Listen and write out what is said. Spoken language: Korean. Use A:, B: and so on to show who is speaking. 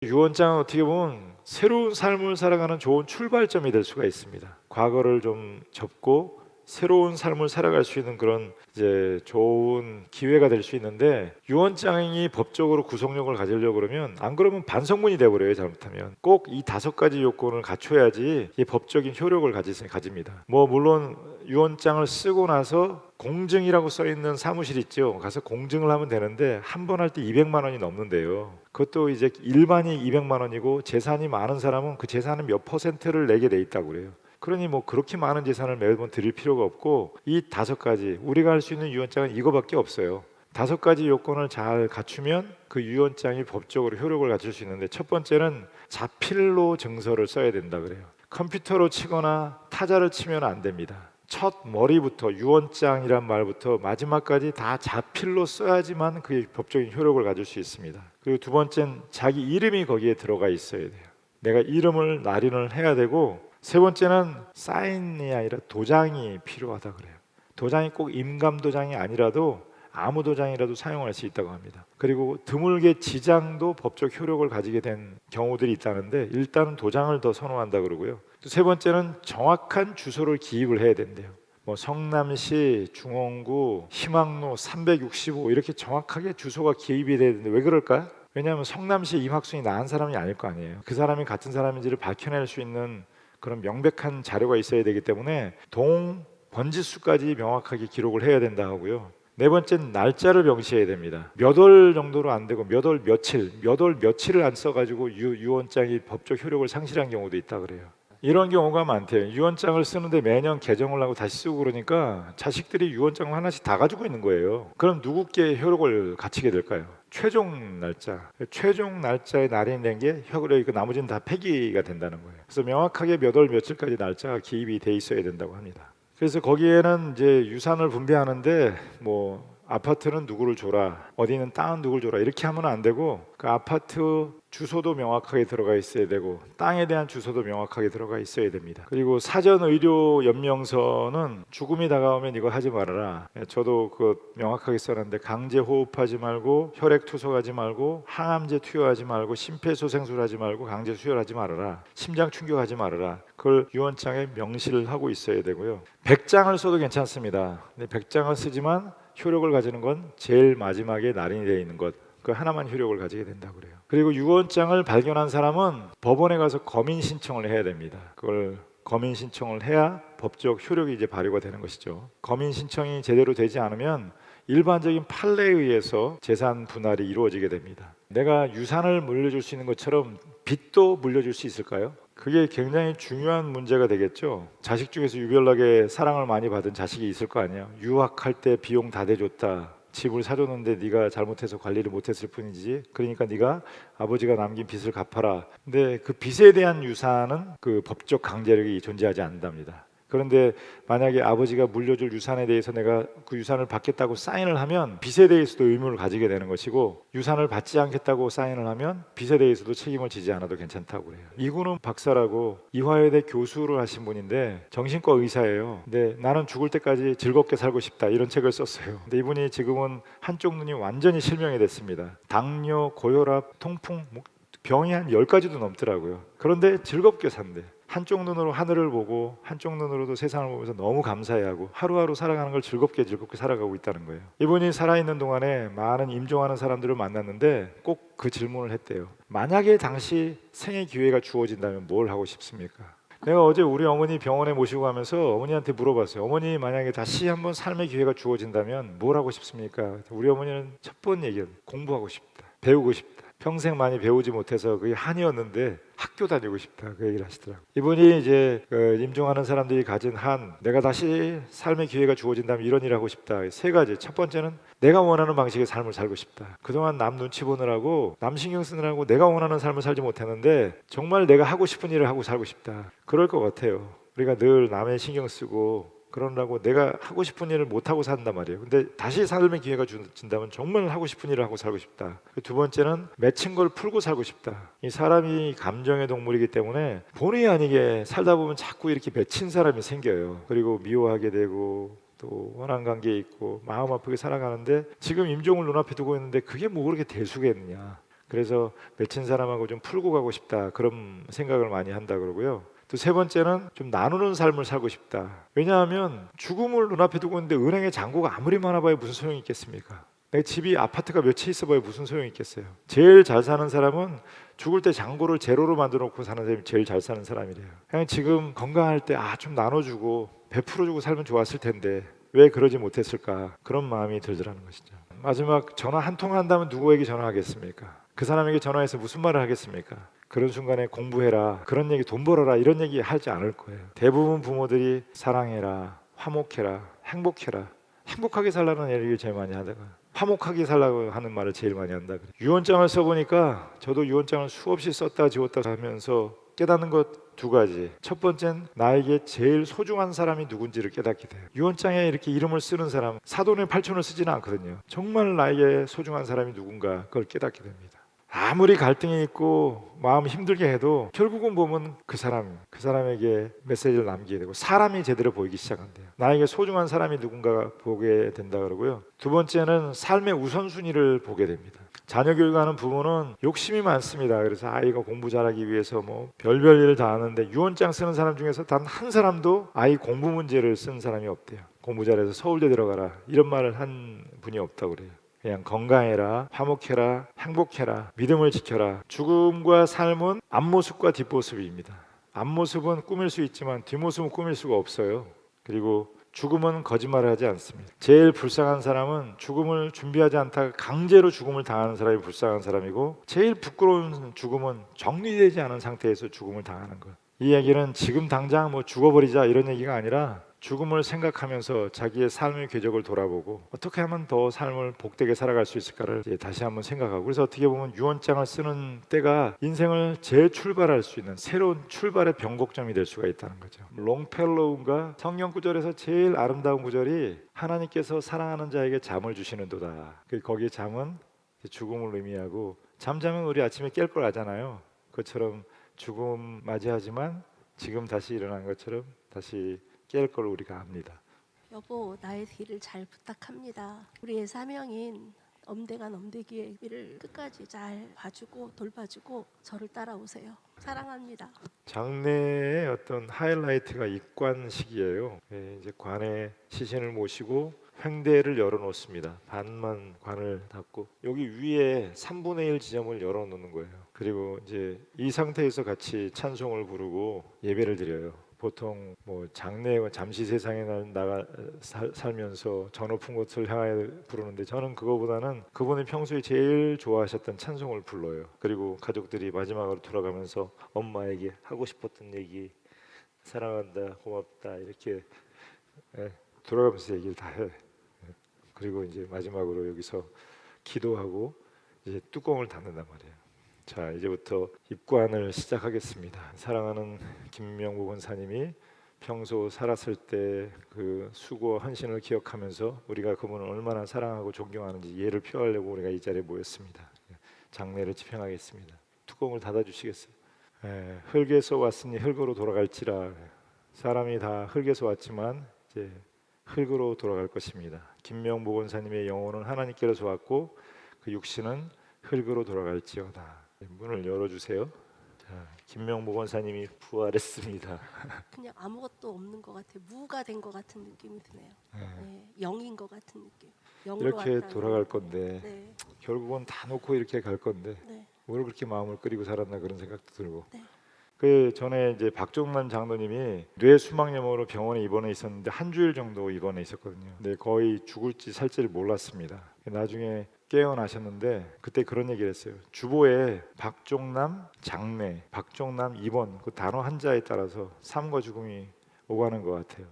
A: 유언장은 어떻게 보면 새로운 삶을 살아가는 좋은 출발점이 될 수가 있습니다. 과거를 좀 접고 새로운 삶을 살아갈 수 있는 그런 이제 좋은 기회가 될 수 있는데, 유언장이 법적으로 구속력을 가지려고 그러면, 안 그러면 반성문이 돼버려요. 잘못하면 꼭 이 5가지 요건을 갖춰야지 이 법적인 효력을 가집니다. 뭐 물론 유언장을 쓰고 나서 공증이라고 써 있는 사무실 있죠. 가서 공증을 하면 되는데 한 번 할 때 200만 원이 넘는데요. 그것도 이제 일반이 200만 원이고 재산이 많은 사람은 그 재산의 몇 퍼센트를 내게 돼 있다고 그래요. 그러니 뭐 그렇게 많은 재산을 매번 드릴 필요가 없고, 이 5가지 우리가 할 수 있는 유언장은 이거밖에 없어요. 5가지 요건을 잘 갖추면 그 유언장이 법적으로 효력을 갖출 수 있는데, 첫 번째는 자필로 증서를 써야 된다 그래요. 컴퓨터로 치거나 타자를 치면 안 됩니다. 첫 머리부터 유언장이란 말부터 마지막까지 다 자필로 써야지만 그게 법적인 효력을 가질 수 있습니다. 그리고 두 번째는 자기 이름이 거기에 들어가 있어야 돼요. 내가 이름을 날인을 해야 되고, 세 번째는 사인이 아니라 도장이 필요하다 그래요. 도장이 꼭 임감 도장이 아니라도 아무 도장이라도 사용할 수 있다고 합니다. 그리고 드물게 지장도 법적 효력을 가지게 된 경우들이 있다는데, 일단은 도장을 더 선호한다 그러고요. 또 세 번째는 정확한 주소를 기입을 해야 된대요. 뭐 성남시 중원구 희망로 365 이렇게 정확하게 주소가 기입이 돼야 되는데, 왜 그럴까요? 왜냐하면 성남시 임학순이 낳은 사람이 아닐 거 아니에요. 그 사람이 같은 사람인지를 밝혀낼 수 있는 그런 명백한 자료가 있어야 되기 때문에 동 번지수까지 명확하게 기록을 해야 된다 하고요. 네 번째는 날짜를 명시해야 됩니다. 몇 월 정도로 안 되고 몇 월 며칠을 안 써가지고 유언장이 법적 효력을 상실한 경우도 있다 그래요. 이런 경우가 많대요. 유언장을 쓰는데 매년 개정을 하고 다시 쓰고 그러니까 자식들이 유언장을 하나씩 다 가지고 있는 거예요. 그럼 누구께 효력을 갖추게 될까요? 최종 날짜에 날인된 게 효력이고 나머지는 다 폐기가 된다는 거예요. 그래서 명확하게 몇 월 며칠까지 날짜가 기입이 돼 있어야 된다고 합니다. 그래서 거기에는 이제 유산을 분배하는데, 뭐 아파트는 누구를 줘라, 어디는 땅은 누구를 줘라 이렇게 하면 안 되고, 그 아파트 주소도 명확하게 들어가 있어야 되고 땅에 대한 주소도 명확하게 들어가 있어야 됩니다. 그리고 사전 의료 연명서는 죽음이 다가오면 이거 하지 말아라. 저도 그 명확하게 써놨는데, 강제 호흡하지 말고 혈액 투석하지 말고 항암제 투여하지 말고 심폐소생술 하지 말고 강제 수혈하지 말아라, 심장 충격하지 말아라. 그걸 유언장에 명시를 하고 있어야 되고요. 100장을 써도 괜찮습니다. 근데 100장을 쓰지만 효력을 가지는 건 제일 마지막에 날인이 되어 있는 것, 그 하나만 효력을 가지게 된다고 그래요. 그리고 유언장을 발견한 사람은 법원에 가서 검인 신청을 해야 됩니다. 그걸 검인 신청을 해야 법적 효력이 이제 발휘가 되는 것이죠. 검인 신청이 제대로 되지 않으면 일반적인 판례에 의해서 재산 분할이 이루어지게 됩니다. 내가 유산을 물려줄 수 있는 것처럼 빚도 물려줄 수 있을까요? 그게 굉장히 중요한 문제가 되겠죠. 자식 중에서 유별나게 사랑을 많이 받은 자식이 있을 거 아니에요. 유학할 때 비용 다 대줬다, 집을 사줬는데 네가 잘못해서 관리를 못했을 뿐이지, 그러니까 네가 아버지가 남긴 빚을 갚아라. 근데 그 빚에 대한 유산은 그 법적 강제력이 존재하지 않는답니다. 그런데 만약에 아버지가 물려줄 유산에 대해서 내가 그 유산을 받겠다고 사인을 하면 빚에 대해서도 의무를 가지게 되는 것이고, 유산을 받지 않겠다고 사인을 하면 빚에 대해서도 책임을 지지 않아도 괜찮다고 그래요. 이구는 박사라고 이화여대 교수를 하신 분인데 정신과 의사예요. 근데 나는 죽을 때까지 즐겁게 살고 싶다 이런 책을 썼어요. 근데 이분이 지금은 한쪽 눈이 완전히 실명이 됐습니다. 당뇨, 고혈압, 통풍, 병이 한 10가지도 넘더라고요. 그런데 즐겁게 산대. 한쪽 눈으로 하늘을 보고 한쪽 눈으로도 세상을 보면서 너무 감사해하고 하루하루 살아가는 걸 즐겁게 살아가고 있다는 거예요. 이분이 살아있는 동안에 많은 임종하는 사람들을 만났는데 꼭 그 질문을 했대요. 만약에 당시 생의 기회가 주어진다면 뭘 하고 싶습니까? 내가 어제 우리 어머니 병원에 모시고 가면서 어머니한테 물어봤어요. 어머니, 만약에 다시 한번 삶의 기회가 주어진다면 뭘 하고 싶습니까? 우리 어머니는 첫 번째 얘기는 공부하고 싶다, 배우고 싶다. 평생 많이 배우지 못해서 그게 한이었는데 학교 다니고 싶다, 그 얘기를 하시더라고요. 이분이 이제 임종하는 사람들이 가진 한, 내가 다시 삶의 기회가 주어진다면 이런 일을 하고 싶다. 3가지. 첫 번째는 내가 원하는 방식의 삶을 살고 싶다. 그동안 남 눈치 보느라고 남 신경 쓰느라고 내가 원하는 삶을 살지 못했는데 정말 내가 하고 싶은 일을 하고 살고 싶다. 그럴 것 같아요. 우리가 늘 남의 신경 쓰고 그러려고 내가 하고 싶은 일을 못 하고 산단 말이에요. 근데 다시 삶의 기회가 준다면 정말 하고 싶은 일을 하고 살고 싶다. 두 번째는 맺힌 걸 풀고 살고 싶다. 이 사람이 감정의 동물이기 때문에 본의 아니게 살다 보면 자꾸 이렇게 맺힌 사람이 생겨요. 그리고 미워하게 되고 또 원한 관계에 있고 마음 아프게 살아가는데, 지금 임종을 눈앞에 두고 있는데 그게 뭐 그렇게 대수겠느냐. 그래서 맺힌 사람하고 좀 풀고 가고 싶다 그런 생각을 많이 한다 그러고요. 또 세 번째는 좀 나누는 삶을 살고 싶다. 왜냐하면 죽음을 눈앞에 두고 있는데 은행에 잔고가 아무리 많아봐야 무슨 소용이 있겠습니까? 내 집이 아파트가 몇 채 있어봐야 무슨 소용이 있겠어요. 제일 잘 사는 사람은 죽을 때 잔고를 제로로 만들어 놓고 사는 사람이 제일 잘 사는 사람이래요. 그냥 지금 건강할 때 좀 나눠주고 베풀어주고 살면 좋았을 텐데 왜 그러지 못했을까, 그런 마음이 들더라는 것이죠. 마지막, 전화 한 통 한다면 누구에게 전화하겠습니까? 그 사람에게 전화해서 무슨 말을 하겠습니까? 그런 순간에 공부해라, 그런 얘기, 돈 벌어라 이런 얘기 하지 않을 거예요. 대부분 부모들이 사랑해라, 화목해라, 행복해라, 행복하게 살라는 얘기를 제일 많이 하다가 화목하게 살라고 하는 말을 제일 많이 한다 그래요. 유언장을 써보니까 저도 유언장을 수없이 썼다 지웠다 하면서 깨닫는 것 두 가지. 첫 번째는 나에게 제일 소중한 사람이 누군지를 깨닫게 돼요. 유언장에 이렇게 이름을 쓰는 사람, 사돈의 팔촌을 쓰지는 않거든요. 정말 나에게 소중한 사람이 누군가, 그걸 깨닫게 됩니다. 아무리 갈등이 있고 마음 힘들게 해도 결국은 보면 그 사람에게 메시지를 남기게 되고 사람이 제대로 보이기 시작한대요. 나에게 소중한 사람이 누군가 보게 된다 그러고요. 두 번째는 삶의 우선순위를 보게 됩니다. 자녀 교육하는 부모는 욕심이 많습니다. 그래서 아이가 공부 잘하기 위해서 뭐 별별 일을 다 하는데 유언장 쓰는 사람 중에서 단 한 사람도 아이 공부 문제를 쓴 사람이 없대요. 공부 잘해서 서울대 들어가라 이런 말을 한 분이 없다고 그래요. 그냥 건강해라, 화목해라, 행복해라, 믿음을 지켜라. 죽음과 삶은 앞모습과 뒷모습입니다. 앞모습은 꾸밀 수 있지만 뒷모습은 꾸밀 수가 없어요. 그리고 죽음은 거짓말을 하지 않습니다. 제일 불쌍한 사람은 죽음을 준비하지 않다가 강제로 죽음을 당하는 사람이 불쌍한 사람이고, 제일 부끄러운 죽음은 정리되지 않은 상태에서 죽음을 당하는 것. 이 얘기는 지금 당장 뭐 죽어버리자 이런 얘기가 아니라 죽음을 생각하면서 자기의 삶의 궤적을 돌아보고 어떻게 하면 더 삶을 복되게 살아갈 수 있을까를 이제 다시 한번 생각하고, 그래서 어떻게 보면 유언장을 쓰는 때가 인생을 재출발할 수 있는 새로운 출발의 변곡점이 될 수가 있다는 거죠. 롱펠로우인가 성경 구절에서 제일 아름다운 구절이 하나님께서 사랑하는 자에게 잠을 주시는도다. 거기에 잠은 죽음을 의미하고, 잠자면 우리 아침에 깰 걸 아잖아요. 그것처럼 죽음 맞이하지만 지금 다시 일어난 것처럼 다시 깰 걸 우리가 압니다.
B: 여보, 나의 뒤를 잘 부탁합니다. 우리의 사명인 엄대가 넘대기의 길을 끝까지 잘 봐주고 돌봐주고 저를 따라오세요. 사랑합니다.
A: 장례의 어떤 하이라이트가 입관식이에요. 이제 관에 시신을 모시고 횡대를 열어놓습니다. 반만 관을 닫고 여기 위에 3분의 1 지점을 열어놓는 거예요. 그리고 이제 이 상태에서 같이 찬송을 부르고 예배를 드려요. 보통 뭐 장래 잠시 세상에 살면서 저 높은 곳을 향하여 부르는데, 저는 그거보다는 그분이 평소에 제일 좋아하셨던 찬송을 불러요. 그리고 가족들이 마지막으로 돌아가면서 엄마에게 하고 싶었던 얘기, 사랑한다, 고맙다 이렇게 돌아가면서 얘기를 다 해. 그리고 이제 마지막으로 여기서 기도하고 이제 뚜껑을 닫는단 말이에요. 자, 이제부터 입관을 시작하겠습니다. 사랑하는 김명국 원사님이 평소 살았을 때 그 수고와 헌신을 기억하면서 우리가 그분을 얼마나 사랑하고 존경하는지 예를 표하려고 우리가 이 자리에 모였습니다. 장례를 집행하겠습니다. 뚜껑을 닫아주시겠어요? 흙에서 왔으니 흙으로 돌아갈지라. 사람이 다 흙에서 왔지만 이제 흙으로 돌아갈 것입니다. 김명복 원사님의 영혼은 하나님께로서 왔고 그 육신은 흙으로 돌아갈지어다. 문을 열어주세요. 자, 김명복 원사님이 부활했습니다.
B: 그냥 아무것도 없는 것 같아요. 무가 된 것 같은 느낌이 드네요. 네, 영인 것 같은 느낌.
A: 이렇게 돌아갈 건데
B: 네.
A: 결국은 다 놓고 이렇게 갈 건데
B: 네.
A: 뭘 그렇게 마음을 끓이고 살았나 그런 생각도 들고.
B: 네.
A: 그 전에 이제 박종남 장로님이 뇌 수막염으로 병원에 입원해 있었는데 한 주일 정도 입원해 있었거든요. 근데 거의 죽을지 살지를 몰랐습니다. 나중에 깨어나셨는데 그때 그런 얘기를 했어요. 주보에 박종남 장례, 박종남 입원 그 단어 한자에 따라서 삶과 죽음이 오가는 것 같아요.